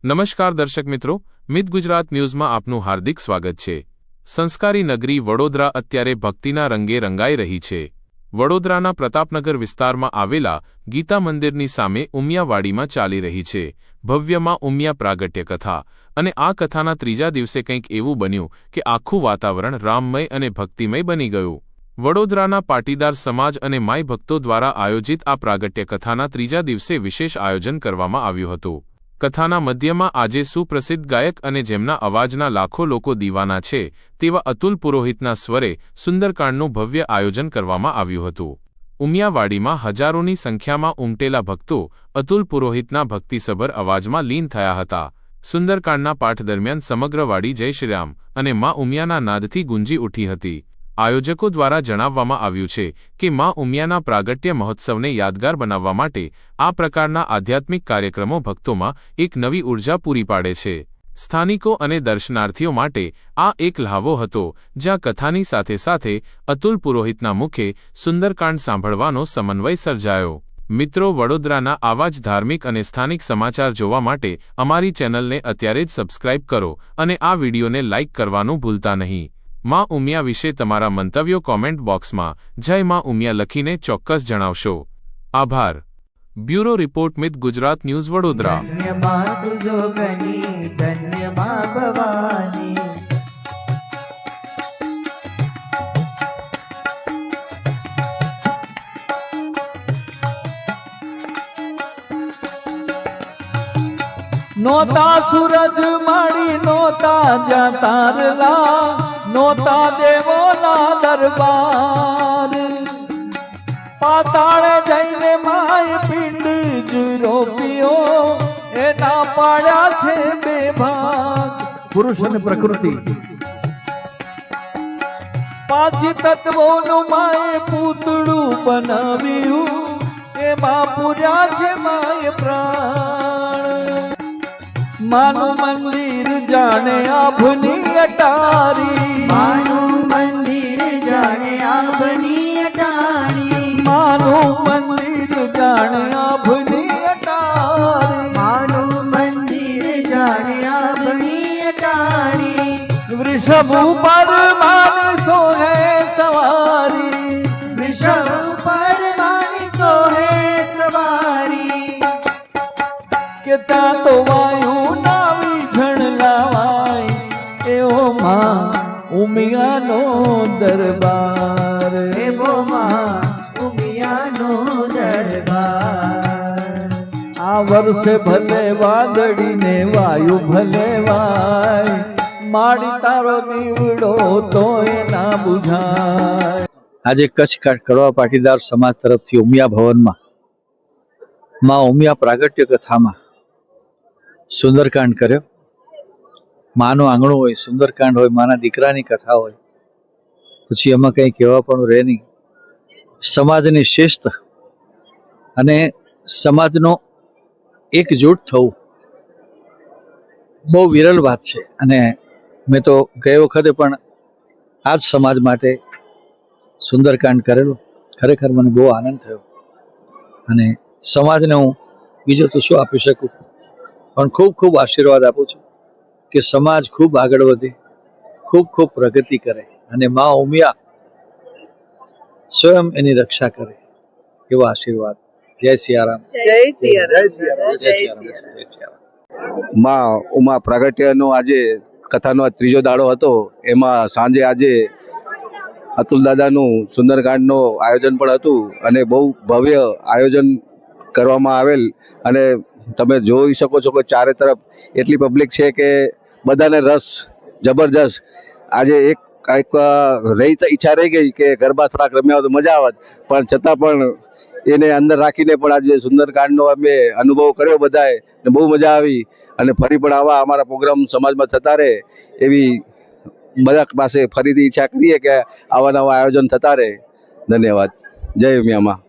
નમસ્કાર દર્શક મિત્રો, મિત ગુજરાત ન્યૂઝમાં આપનું હાર્દિક સ્વાગત છે। સંસ્કારી નગરી વડોદરા અત્યારે ભક્તિના રંગે રંગાઈ રહી છે। વડોદરાના પ્રતાપનગર વિસ્તારમાં આવેલા ગીતા મંદિરની સામે ઉમિયાવાડીમાં ચાલી રહી છે ભવ્યમાં ઉમિયા પ્રાગટ્ય કથા। અને આ કથાના ત્રીજા દિવસે કંઈક એવું બન્યું કે આખું વાતાવરણ રામમય અને ભક્તિમય બની ગયું। વડોદરાના પાટીદાર સમાજ અને માઈ ભક્તો દ્વારા આયોજિત આ પ્રાગટ્ય કથાના ત્રીજા દિવસે વિશેષ આયોજન કરવામાં આવ્યું હતું। કથાના મધ્યમાં આજે સુપ્રસિદ્ધ ગાયક અને જેમના અવાજના લાખો લોકો દીવાના છે તેવા અતુલ પુરોહિતના સ્વરે સુંદરકાંડનું ભવ્ય આયોજન કરવામાં આવ્યું હતું। ઉમિયાવાડીમાં હજારોની સંખ્યામાં ઉમટેલા ભક્તો અતુલ પુરોહિતના ભક્તિસભર અવાજમાં લીન થયા હતા। સુંદરકાંડના પાઠ દરમિયાન સમગ્ર વાડી જય શ્રીરામ અને મા ઉમિયાના નાદથી ગુંજી ઉઠી હતી। આયોજકો દ્વારા જણાવવામાં આવ્યું છે કે મા ઉમિયાના પ્રાગટ્ય મહોત્સવને યાદગાર બનાવવા માટે આ પ્રકારના આધ્યાત્મિક કાર્યક્રમો ભક્તોમાં એક નવી ઉર્જા પૂરી પાડે છે। સ્થાનિકો અને દર્શનાર્થીઓ માટે આ એક લહાવો હતો, જ્યાં કથાની સાથે સાથે અતુલ પુરોહિતના મુખે સુંદરકાંડ સાંભળવાનો સમન્વય સર્જાયો। મિત્રો, વડોદરાના આવા જ ધાર્મિક અને સ્થાનિક સમાચાર જોવા માટે અમારી ચેનલને અત્યારે જ સબસ્ક્રાઇબ કરો અને આ વિડીયોને લાઇક કરવાનું ભૂલતા નહીં। મા ઉમિયા વિશે તમારા મંતવ્યો કોમેન્ટ બોક્સમાં જય મા ઉમિયા લખીને ચોક્કસ જણાવશો। આભાર। બ્યુરો રિપોર્ટ મિત ગુજરાત ન્યૂઝ વડોદરા। નોતા સૂરજ માળી નોતા જ્યાં તારલા નોતા દેવોના દરબાર પાતાળે જઈને માય પિંડ જ રોપ્યો એના પાડ્યા છે બે ભાગ પુરુષ અને પ્રકૃતિ। પાંચ તત્વોનું માય પૂતળું બનાવ્યું એમાં પૂર્યા છે માય પ્રાણ। માનું મંદિર જાણે આભની અટારી માનું મંદિર જાણે આભની અટારી માનું મંદિર જાણે આભની અટારી માનું મંદિર જાણે આભની અટારી વૃષભ ઉપર માન સોહે સવારી વૃષભ ઉપર માની સોહે સવારી કે ત્યાં તો વાયુ નાવી ઝણલાવાય એવો માં ઉમિયાનો દરબાર એવો માં ઉમિયાનો દરબાર। આ વર્ષે ભલે વાદળીને વાયુ ભલે વાય માડી તારો દીવડો તોય ના બુઝાય। આજે કચ્છ કડવા પાટીદાર સમાજ તરફથી ઉમિયા ભવનમાં માં ઉમિયા પ્રાગટ્ય કથામાં સુંદરકાંડ કર્યો। માનું આંગણું હોય, સુંદરકાંડ હોય, માના દીકરાની કથા હોય, પછી એમાં કંઈ કહેવા પણ રહે નહીં। સમાજની શિસ્ત અને સમાજનો એકજૂટ થવું બહુ વિરલ વાત છે અને મેં તો ગઈ વખતે પણ આ જ સમાજ માટે સુંદરકાંડ કરેલો। ખરેખર મને બહુ આનંદ થયો અને સમાજને હું બીજું તો શું આપી શકું, પણ ખૂબ ખૂબ આશીર્વાદ આપું છું કે સમાજ ખૂબ આગળ વધે, ખૂબ ખૂબ પ્રગતિ કરે અને મા ઉમિયા સ્વયં એની રક્ષા કરે એવા આશીર્વાદ। જય સિયારામ, જય સિયારામ, જય સિયારામ। માં ઉમા પ્રાગટ્યનો આજે કથાનો આ ત્રીજો દાડો હતો। એમાં સાંજે આજે અતુલ દાદાનું સુંદરકાંડનું આયોજન પણ હતું અને બહુ ભવ્ય આયોજન કરવામાં આવેલ અને તમે જોઈ શકો છો કે ચારે તરફ એટલી પબ્લિક છે કે બધાને રસ જબરજસ્ત। આજે એક ઈચ્છા રહી ગઈ કે ગરબા થોડાક રમ્યા તો મજા આવત, પણ છતાં પણ એને અંદર રાખીને પણ આજે સુંદરકાંડનો અમે અનુભવ કર્યો બધાએ ને બહુ મજા આવી। અને ફરી પણ આવા અમારા પ્રોગ્રામ સમાજમાં થતા રહે એવી બધા પાસે ફરીથી ઈચ્છા કરીએ કે આવા નવા આયોજન થતા રહે। ધન્યવાદ। જય ઉમિયામાં।